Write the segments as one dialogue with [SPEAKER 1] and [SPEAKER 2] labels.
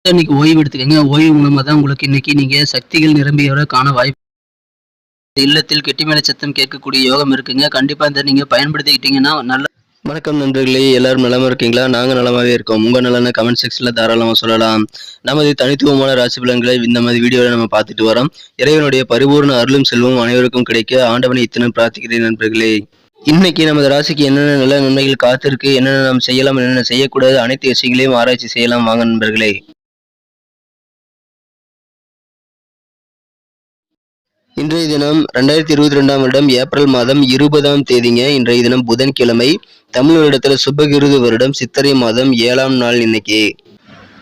[SPEAKER 1] இன்னைக்கு ஓய்வு எடுத்துக்கங்க. ஓய்வு மூலமா தான் உங்களுக்கு இன்னைக்கு நீங்க சக்திகள் நிரம்பியவர காண வாய்ப்பு. இல்லத்தில் கெட்டி மேல சத்தம் கேட்கக்கூடிய யோகம் இருக்குங்க. கண்டிப்பா இத நீங்க பயன்படுத்திக்கிட்டீங்கன்னா நல்ல.
[SPEAKER 2] வணக்கம் நண்பர்களே, எல்லாரும் நலமா இருக்கீங்களா? நாங்க நலமாவே இருக்கோம். உங்க நலனை கமெண்ட் செக்ஷன்ல தாராளமா சொல்லலாம். நமது தனித்துவமான ராசி பலன்களை இந்த மாதிரி வீடியோல நம்ம பார்த்துட்டு வரோம். இறைவனுடைய பரிபூர்ண அருளும் செல்வம் அனைவருக்கும் கிடைக்க ஆண்டவனை இத்தனை பிரார்த்திக்கிறேன் நண்பர்களே. இன்னைக்கு நமது ராசிக்கு என்னென்ன நல்ல நன்மைகள் காத்திருக்கு, என்னென்ன நாம் செய்யலாம், என்னென்ன செய்யக்கூடாது, அனைத்து விஷயங்களையும் ஆராய்ச்சி செய்யலாம். வாங்க நண்பர்களே. இன்றைய தினம் 2022ஆம் வருடம் ஏப்ரல் மாதம் 20ஆம் தேதிங்க. இன்றைய தினம் புதன்கிழமை. தமிழ் வருடத்துல சுபகிருது வருடம் சித்திரை மாதம் 7ஆம் நாள் இன்னைக்கு.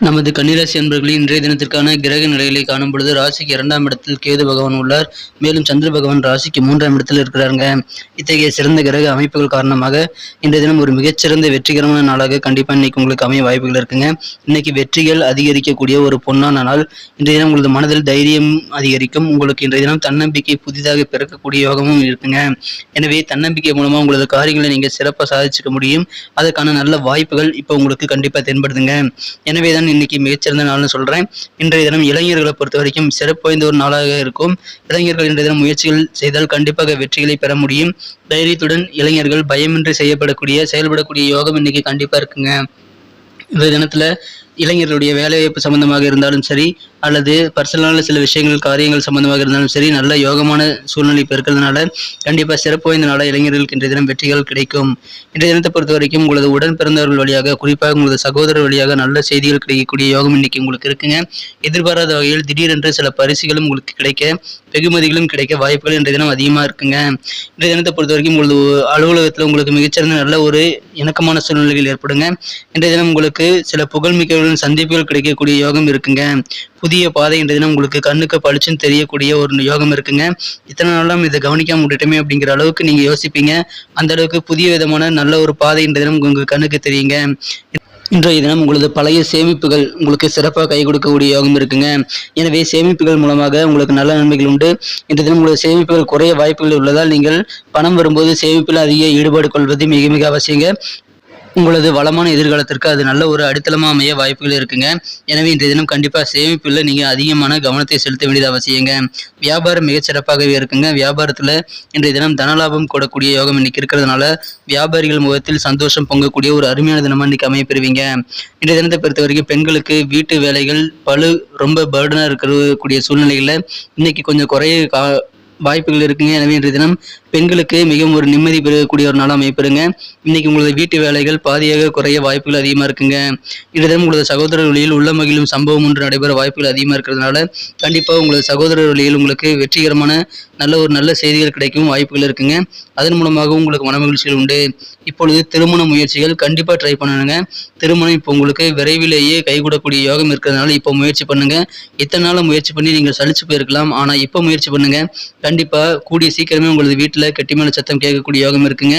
[SPEAKER 1] நமது கன்னிராசி அன்பர்களே, இன்றைய தினத்திற்கான கிரக நிலைகளை காணும் பொழுது ராசிக்கு 2ஆம் இடத்தில் கேது பகவான் உள்ளார். மேலும் சந்திர பகவான் ராசிக்கு 3ஆம் இடத்தில் இருக்கிறாருங்க. இத்தகைய சிறந்த கிரக அமைப்புகள் காரணமாக இன்றைய தினம் ஒரு மிகச்சிறந்த வெற்றிகரமான நாளாக கண்டிப்பா இன்னைக்கு உங்களுக்கு அமைய வாய்ப்புகள் இருக்குங்க. இன்னைக்கு வெற்றிகள் அதிகரிக்கக்கூடிய ஒரு பொன்னான நாள். இன்றைய தினம் உங்களது மனதில் தைரியம் அதிகரிக்கும். உங்களுக்கு இன்றைய தினம் தன்னம்பிக்கை புதிதாக பிறக்கக்கூடிய யோகமும் இருக்குங்க. எனவே தன்னம்பிக்கை மூலமா உங்களது காரியங்களை நீங்க சிறப்பாக சாதிச்சுக்க முடியும். அதற்கான நல்ல வாய்ப்புகள் இப்போ உங்களுக்கு கண்டிப்பா தென்படுதுங்க. எனவேதான் இன்னைக்கு மிகச்சிறந்த நாள்னு சொல்றேன். இன்றைய தினம் இளைஞர்களை பொறுத்த வரைக்கும் சிறப்பு வாய்ந்த ஒரு நாளாக இருக்கும். இளைஞர்கள் இன்றைய தினம் முயற்சிகள் செய்தால் கண்டிப்பாக வெற்றிகளை பெற முடியும். தைரியத்துடன் இளைஞர்கள் பயமின்றி செயல்படக்கூடிய யோகம் இன்னைக்கு கண்டிப்பா இருக்குங்க. இன்றைய தினத்துல இளைஞர்களுடைய வேலைவாய்ப்பு சம்பந்தமாக இருந்தாலும் சரி, அல்லது பர்சனலான சில விஷயங்கள் காரியங்கள் சம்பந்தமாக இருந்தாலும் சரி, நல்ல யோகமான சூழ்நிலை இப்போ இருக்கிறதுனால கண்டிப்பா சிறப்பு வாய்ந்த நாள இளைஞர்களுக்கு இன்றைய தினம் வெற்றிகள் கிடைக்கும். இன்றைய தினத்தை பொறுத்த வரைக்கும் உங்களது உடன் பிறந்தவர்கள் வழியாக, குறிப்பாக உங்களது சகோதரர் வழியாக நல்ல செய்திகள் கிடைக்கக்கூடிய யோகம் இன்னைக்கு உங்களுக்கு இருக்குங்க. எதிர்பாராத வகையில் திடீரென்று சில பரிசுகளும் உங்களுக்கு கிடைக்க, வெகுமதிகளும் கிடைக்க வாய்ப்புகள் இன்றைய தினம் அதிகமா இருக்குங்க. இன்றைய தினத்தை பொறுத்த வரைக்கும் உங்களது அலுவலகத்தில் உங்களுக்கு மிகச்சிறந்த நல்ல ஒரு இணக்கமான சூழ்நிலைகள் ஏற்படுங்க. இன்றைய தினம் உங்களுக்கு சில புகழ்மிக்க சந்திப்புகள் கிடைக்கக்கூடிய யோகம் இருக்குங்க. புதிய பாதை இன்றைய தினம் உங்களுக்கு கண்ணுக்கு பளிச்சுன்னு தெரியக்கூடிய ஒரு யோகம் இருக்குங்க. இத்தனை நாளும் இதை கவனிக்காம விட்டுட்டோமே அப்படிங்கிற அளவுக்கு நீங்க யோசிப்பீங்க. அந்த அளவுக்கு புதிய விதமான நல்ல ஒரு பாதை இன்றைய தினம் உங்க கண்ணுக்கு தெரியுங்க. இன்றைய தினம் உங்களது பழைய சேமிப்புகள் உங்களுக்கு சிறப்பாக கை கொடுக்கக்கூடிய யோகம் இருக்குங்க. எனவே சேமிப்புகள் மூலமாக உங்களுக்கு நல்ல நன்மைகள் உண்டு. இன்றைய தினம் உங்களது சேமிப்புகள் குறைய வாய்ப்புகள் உள்ளதால் நீங்கள் பணம் வரும்போது சேமிப்பில் அதிக ஈடுபாடு கொள்வது மிக மிக அவசியங்க. உங்களது வளமான எதிர்காலத்திற்கு அது நல்ல ஒரு அடித்தளமா அமைய வாய்ப்புகள் இருக்குங்க. எனவே இன்றைய தினம் கண்டிப்பா சேமிப்புல நீங்க அதிகமான கவனத்தை செலுத்த வேண்டியது அவசியங்க. வியாபாரம் மிகச்சிறப்பாகவே இருக்குங்க. வியாபாரத்துல இன்றைய தினம் தனலாபம் கூடக்கூடிய யோகம் இன்னைக்கு இருக்கிறதுனால வியாபாரிகள் முகத்தில் சந்தோஷம் பொங்கக்கூடிய ஒரு அருமையான தினமா இன்னைக்கு அமைய பெறுவீங்க. இன்றைய தினத்தை பொறுத்த வரைக்கும் பெண்களுக்கு வீட்டு வேலைகள் பளு ரொம்ப பேர்டனா இருக்கக்கூடிய சூழ்நிலைகள்ல இன்னைக்கு கொஞ்சம் குறைய வாய்ப்புகள் இருக்குங்க. எனவே இன்றைய தினம் பெண்களுக்கு மிகவும் ஒரு நிம்மதி பெறக்கூடிய ஒரு நாளாக அமைப்பெறுங்க. இன்னைக்கு உங்களது வீட்டு வேலைகள் பாதியாக குறைய வாய்ப்புகள் அதிகமாக இருக்குங்க. இன்றைய தினம் உங்களது சகோதரர் வழியில் உள்ள மகிழும் சம்பவம் ஒன்று நடைபெற வாய்ப்புகள் அதிகமாக இருக்கிறதுனால கண்டிப்பாக உங்களது சகோதரர் வழியில் உங்களுக்கு வெற்றிகரமான நல்ல செய்திகள் கிடைக்கும் வாய்ப்புகள் இருக்குங்க. அதன் மூலமாக உங்களுக்கு மனமகிழ்ச்சிகள் உண்டு. இப்பொழுது திருமண முயற்சிகள் கண்டிப்பாக ட்ரை பண்ணணுங்க. திருமணம் இப்போ உங்களுக்கு விரைவிலேயே கைகூடக்கூடிய யோகம் இருக்கிறதுனால இப்போ முயற்சி பண்ணுங்க. இத்தனை நாள் முயற்சி பண்ணி நீங்கள் சலிச்சு போயிருக்கலாம். ஆனால் இப்போ முயற்சி பண்ணுங்க. கண்டிப்பா கூடிய சீக்கிரமே உங்களது வீட்டுல கெட்டிமான சத்தம் கேட்கக்கூடிய யோகம் இருக்குங்க.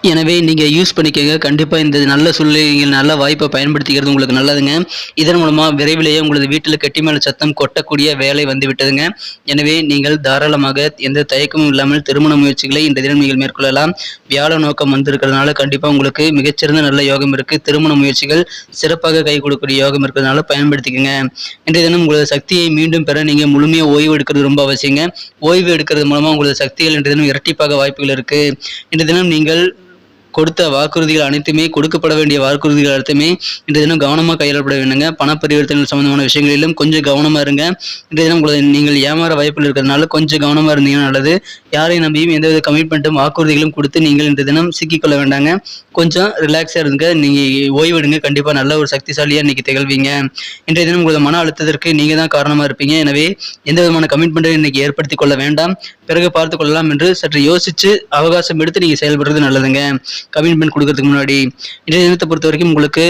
[SPEAKER 1] எனவே நீங்க யூஸ் பண்ணிக்கங்க. கண்டிப்பா இந்த நல்ல சூழ்நிலைகள் நல்ல வாய்ப்பை பயன்படுத்திக்கிறது உங்களுக்கு நல்லதுங்க. இதன் மூலமா விரைவிலேயே உங்களது வீட்டுல கெட்டி மேல சத்தம் கொட்டக்கூடிய வேலை வந்து விட்டதுங்க. எனவே நீங்கள் தாராளமாக எந்த தயக்கமும் இல்லாமல் திருமண முயற்சிகளை இந்த தினம் நீங்கள் மேற்கொள்ளலாம். வியாழ நோக்கம் வந்திருக்கிறதுனால கண்டிப்பா உங்களுக்கு மிகச்சிறந்த நல்ல யோகம் இருக்கு. திருமண முயற்சிகள் சிறப்பாக கை கொடுக்கக்கூடிய யோகம் இருக்கிறதுனால பயன்படுத்திக்கங்க. இன்றைய தினம் உங்களது சக்தியை மீண்டும் பெற நீங்க முழுமையா ஓய்வு எடுக்கிறது ரொம்ப அவசியங்க. ஓய்வு எடுக்கிறது மூலமா உங்களது சக்திகள் இன்றைய தினம் இரட்டிப்பாக வாய்ப்புகள் இருக்கு. இன்றைய தினம் நீங்கள் கொடுத்த வாக்குறுதிகள் அனைத்துமே, கொடுக்கப்பட வேண்டிய வாக்குறுதிகள் அனைத்துமே இன்றைய தினம் கவனமாக கையாளப்பட வேண்டுங்க. பண பரிவர்த்தனை சம்பந்தமான விஷயங்களிலும் கொஞ்சம் கவனமா இருங்க. இன்றைய தினம் நீங்கள் ஏமாற வாய்ப்புகள் இருக்கிறதுனால கொஞ்சம் கவனமா இருந்தீங்கன்னா நல்லது. யாரையும் நம்பியும் எந்தவித கமிட்மெண்ட்டும் வாக்குறுதிகளும் கொடுத்து நீங்கள் இன்றைய தினம் சிக்கிக்கொள்ள வேண்டாங்க. கொஞ்சம் ரிலாக்ஸா இருங்க. நீங்க ஓய்வெடுங்க. கண்டிப்பா நல்ல ஒரு சக்திசாலியா இன்னைக்கு திகழ்வீங்க. இன்றைய தினம் உங்களது மன அழுத்தத்திற்கு நீங்க தான் காரணமா இருப்பீங்க. எனவே எந்த விதமான கமிட்மெண்ட்டை இன்னைக்கு ஏற்படுத்திக் கொள்ள வேண்டாம். பிறகு பார்த்துக் கொள்ளலாம் என்று சற்று யோசிச்சு அவகாசம் எடுத்து நீங்க செயல்படுறது நல்லதுங்க. கமிட்மெண்ட் கொடுக்கறதுக்கு முன்னாடி. இன்றைய தினத்தை பொறுத்த வரைக்கும் உங்களுக்கு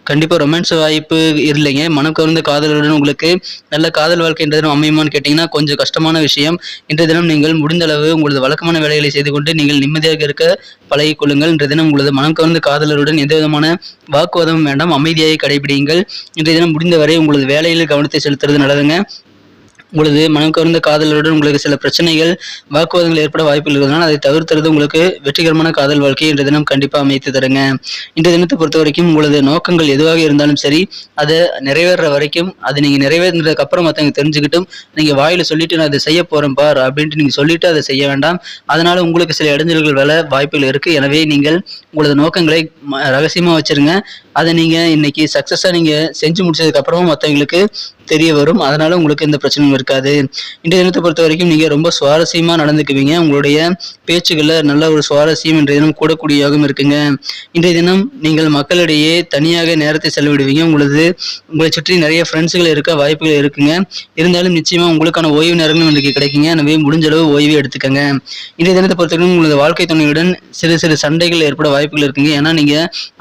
[SPEAKER 1] கண்டிப்பா ரொமான்ஸ் வாய்ப்பு இல்லைங்க. மனம் கவர்ந்த காதலுடன் உங்களுக்கு நல்ல காதல் வாழ்க்கை இன்றைய தினம் அமையுமான்னு கேட்டீங்கன்னா கொஞ்சம் கஷ்டமான விஷயம். இன்றைய தினம் நீங்கள் முடிந்த அளவு உங்களது வழக்கமான வேலைகளை செய்து கொண்டு நீங்கள் நிம்மதியாக இருக்க பழகிக் கொள்ளுங்கள். இன்றைய தினம் உங்களது மனம் கவர்ந்த காதலருடன் எந்த விதமான வாக்குவாதமும் வேண்டாம். அமைதியாக கடைபிடியுங்கள். இன்றைய தினம் முடிந்தவரை உங்களது வேலையில் கவனத்தை செலுத்துறது நல்லதுங்க. உங்களது மனம் கவர்ந்த காதலருடன் உங்களுக்கு சில பிரச்சனைகள், வாக்குவாதங்கள் ஏற்பட வாய்ப்புகள் இருக்கிறதுனால அதை தவிர்த்துறது உங்களுக்கு வெற்றிகரமான காதல் வாழ்க்கை இன்றைய தினம் கண்டிப்பா அமைத்து தருங்க. இன்றைய தினத்தை பொறுத்த வரைக்கும் உங்களது நோக்கங்கள் எதுவாக இருந்தாலும் சரி, அதை நிறைவேற வரைக்கும் அது நீங்க நிறைவேறினதுக்கு அப்புறம் மற்றவங்க தெரிஞ்சுக்கிட்டும் நீங்க வாயில சொல்லிட்டு நான் அதை செய்ய போறேன் பார் அப்படின்ட்டு நீங்க சொல்லிட்டு அதை செய்ய வேண்டாம். அதனால உங்களுக்கு சில இடைஞ்சல்கள் வர வாய்ப்புகள் இருக்கு. எனவே நீங்கள் உங்களது நோக்கங்களை ரகசியமா வச்சிருங்க. அதை நீங்க இன்னைக்கு சக்சஸா நீங்க செஞ்சு முடிச்சதுக்கு அப்புறமா மற்றவங்களுக்கு தெரிய வரும். அதனால உங்களுக்கு எந்த பிரச்சனையும் இருக்காது. இன்றைய தினத்தை பொறுத்த வரைக்கும் நீங்க ரொம்ப சுவாரஸ்யமா நடந்துக்குவீங்க. உங்களுடைய பேச்சுகள்ல நல்ல ஒரு சுவாரஸ்யம் இன்றைய தினம் கூடக்கூடிய யோகம் இருக்குங்க. இன்றைய தினம் நீங்கள் மக்களிடையே தனியாக நேரத்தை செலவிடுவீங்க. உங்களை சுற்றி நிறைய ஃப்ரெண்ட்ஸுகள் இருக்க வாய்ப்புகள் இருக்குங்க. இருந்தாலும் நிச்சயமா உங்களுக்கான ஓய்வு நேரங்களும் இன்றைக்கு கிடைக்குங்க. எனவே முடிஞ்ச அளவு ஓய்வு எடுத்துக்கங்க. இன்றைய தினத்தை பொறுத்தவரைக்கும் உங்களது வாழ்க்கை துணையுடன் சிறு சிறு சண்டைகள் ஏற்பட வாய்ப்புகள் இருக்குங்க. ஏன்னா நீங்க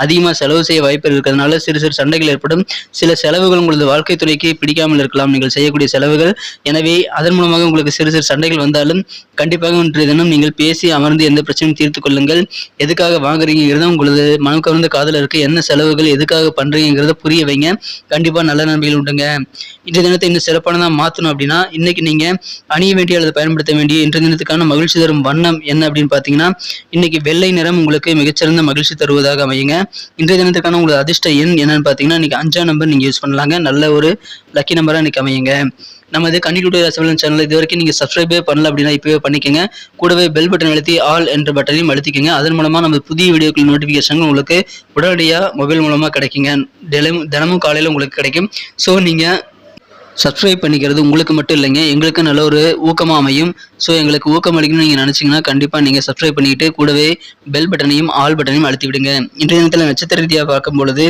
[SPEAKER 1] அதிகமா செலவு செய்ய வாய்ப்பு இருக்கிறதுனால சிறு சிறு சண்டைகள் ஏற்படும். சில செலவுகள் உங்களது வாழ்க்கை துணைக்கு பிடிக்காமல் இருக்கலாம் நீங்கள் செய்யக்கூடிய செலவுகள். எனவே அதன் மூலமாக உங்களுக்கு சிறு சிறு சண்டைகள் வந்தாலும் கண்டிப்பாக இன்றைய தினம் நீங்கள் பேசி அமர்ந்து எந்த பிரச்சனையும் தீர்த்து கொள்ளுங்கள். எதுக்காக வாங்குறீங்கிறத உங்களது மனம் கவர்ந்த காதலருக்கு என்ன செலவுகள் எதுக்காக பண்றீங்கிறத புரிய வைங்க. கண்டிப்பா நல்ல நன்மைகள் உண்டுங்க. இன்றைய தினத்தை இன்னும் சிறப்பானதா மாற்றணும் அப்படின்னா இன்னைக்கு நீங்க அணிய வேண்டிய அல்லது பயன்படுத்த வேண்டிய இன்றைய தினத்துக்கான மகிழ்ச்சி தரும் வண்ணம் என்ன அப்படின்னு பாத்தீங்கன்னா இன்னைக்கு வெள்ளை நிறம் உங்களுக்கு மிகச்சிறந்த மகிழ்ச்சி தருவதாக அமையுங்க. இன்றைய தினத்துக்கான உங்களுக்கு அதிர்ஷ்ட எண் என்னன்னு பாத்தீங்கன்னா இன்னைக்கு 5ஆம் நம்பர் நீங்க யூஸ் பண்ணலாங்க. நல்ல ஒரு லக்கி நம்பரா இன்னைக்கு அமையுங்க. நமது கன்னிடுடைய ராசிபலன் சேனல் இது வரைக்கும் நீங்க சப்ஸ்கிரைபே பண்ணல அப்படின்னா இப்பவே பண்ணிக்கங்க. கூடவே பெல் பட்டன் அழுத்தி ஆல் என்ற பட்டனையும் அழுத்திக்கங்க. அதன் மூலமா நம்ம புதிய வீடியோக்கள் நோட்டிபிகேஷன் உங்களுக்கு உடனடியா மொபைல் மூலமா கிடைக்குங்க. தினமும் காலையில உங்களுக்கு கிடைக்கும். ஸோ நீங்க சப்ஸ்கிரைப் பண்ணிக்கிறது உங்களுக்கு மட்டும் இல்லைங்க, எங்களுக்கு நல்ல ஒரு ஊக்கமா அமையும். ஸோ எங்களுக்கு ஊக்கம் அளிக்கணும்னு நீங்கள் நினச்சிங்கன்னா கண்டிப்பாக நீங்கள் சப்ஸ்கிரைப் பண்ணிக்கிட்டு கூடவே பெல் பட்டனையும் ஆல் பட்டனையும் அழுத்தி விடுங்க. இன்றைய தினத்தில் நட்சத்திர ரீதியாக பார்க்கும் பொழுது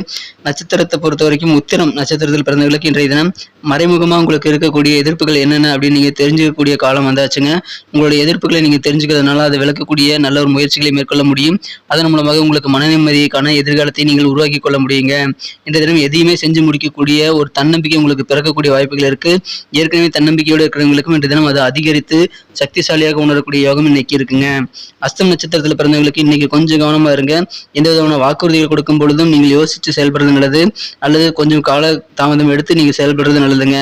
[SPEAKER 1] நட்சத்திரத்தை பொறுத்த வரைக்கும் உத்திரம் நட்சத்திரத்தில் பிறந்தவர்களுக்கு இன்றைய தினம் மறைமுகமாக உங்களுக்கு இருக்கக்கூடிய எதிர்ப்புகள் என்னென்ன அப்படின்னு நீங்கள் தெரிஞ்சுக்கக்கூடிய காலம் வந்தாச்சுங்க. உங்களுடைய எதிர்ப்புகளை நீங்கள் தெரிஞ்சுக்கிறதுனால அதை விளக்கக்கூடிய நல்ல ஒரு முயற்சிகளை மேற்கொள்ள முடியும். அதன் மூலமாக உங்களுக்கு மன நிம்மதிக்கான எதிர்காலத்தை நீங்கள் உருவாக்கி கொள்ள முடியுங்க. இன்றைய தினம் எதையுமே செஞ்சு முடிக்கக்கூடிய ஒரு தன்னம்பிக்கை உங்களுக்கு பிறக்கக்கூடிய வாய்ப்புகள் இருக்கு. ஏற்கனவே தன்னம்பிக்கையோடு இருக்கிறவங்களுக்கும் இன்றைய தினம் அதை அதிகரித்து சக்திசாலியாக உணரக்கூடிய யோகம் இன்னைக்கு இருக்குங்க. அஸ்தம் நட்சத்திரத்தில் பிறந்தவங்களுக்கு இன்னைக்கு கொஞ்சம் கவனமா இருங்க. எந்த விதமான வாக்குறுதிகள் கொடுக்கும் பொழுதும் நீங்கள் யோசிச்சு செயல்படுறது நல்லது, அல்லது கொஞ்சம் கால தாமதம் எடுத்து நீங்க செயல்படுறது நல்லதுங்க.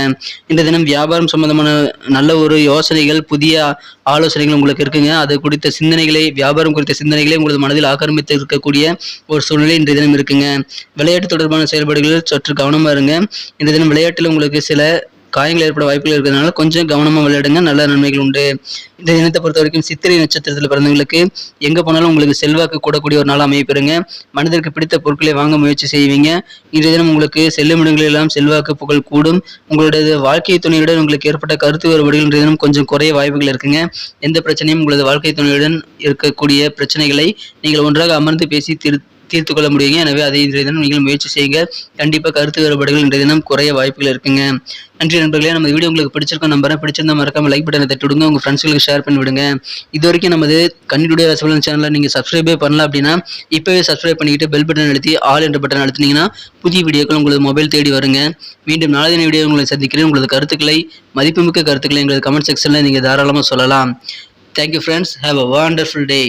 [SPEAKER 1] இந்த தினம் வியாபாரம் சம்பந்தமான நல்ல ஒரு யோசனைகள், புதிய ஆலோசனைகள் உங்களுக்கு இருக்குங்க. அது குறித்த சிந்தனைகளை, வியாபாரம் குறித்த சிந்தனைகளை உங்களது மனதில் ஆக்கிரமித்து இருக்கக்கூடிய ஒரு சூழ்நிலை இன்றைய தினம் இருக்குங்க. விளையாட்டு தொடர்பான செயல்பாடுகளில் சற்று கவனமா இருங்க. இந்த தினம் விளையாட்டுல உங்களுக்கு சில காயங்கள் ஏற்பட வாய்ப்புகள் இருக்கிறதுனால கொஞ்சம் கவனமா விளையாடுங்க. நல்ல நன்மைகள் உண்டு. இந்த தினத்தை பொறுத்த வரைக்கும் சித்திரை நட்சத்திரத்தில் பிறந்தவங்களுக்கு எங்க போனாலும் உங்களுக்கு செல்வாக்கு கூடக்கூடிய ஒரு நாள் அமைப்பெறுங்க. மனிதருக்கு பிடித்த பொருட்களை வாங்க முயற்சி செய்வீங்க. இன்றைய தினம் உங்களுக்கு செல்லும் இடங்களெல்லாம் செல்வாக்கு புகழ் கூடும். உங்களுடைய வாழ்க்கை துணையுடன் உங்களுக்கு ஏற்பட்ட கருத்து வேறுபாடுகள் இன்றைய தினம் கொஞ்சம் குறைய வாய்ப்புகள் இருக்குங்க. எந்த பிரச்சனையும் உங்களது வாழ்க்கை துணையுடன் இருக்கக்கூடிய பிரச்சனைகளை நீங்கள் ஒன்றாக அமர்ந்து பேசி தீர்த்து கொள்ள முடியுங்க. எனவே அதை இன்றைய தினம் நீங்கள் முயற்சி செய்யுங்க. கண்டிப்பாக கருத்து வேறுபாடுகள் இன்றைய தினம் குறைய வாய்ப்புகள் இருக்குங்க. நன்றி நண்பர்களே. நம்ம வீடியோ உங்களுக்கு பிடிச்சிருக்கோம் நம்புறேன். பிடிச்சிருந்தா மறக்காம லைக் பட்டனை தட்டி விடுங்க. உங்க ஃப்ரெண்ட்ஸ்களுக்கு ஷேர் பண்ணி விடுங்க. இது வரைக்கும் நமது கன்னிடுடைய ராசிபலன் சேனலை நீங்க சப்ஸ்கிரைபே பண்ணல அப்படின்னா இப்பவே சப்ஸ்கிரைப் பண்ணிக்கிட்டு பெல் பட்டன் அழுத்தி ஆல் என்ற பட்டன் அழுத்தினீங்கன்னா புதிய வீடியோக்கள் உங்களது மொபைல் தேடி வருங்க. மீண்டும் நாளை தின வீடியோ உங்களை சந்திக்கிறேன். உங்களது கருத்துக்களை, மதிப்புமிக்க கருத்துக்களை எங்களது கமெண்ட் செக்ஷன்ல நீங்க தாராளமாக சொல்லலாம். Thank you friends. Have a wonderful day.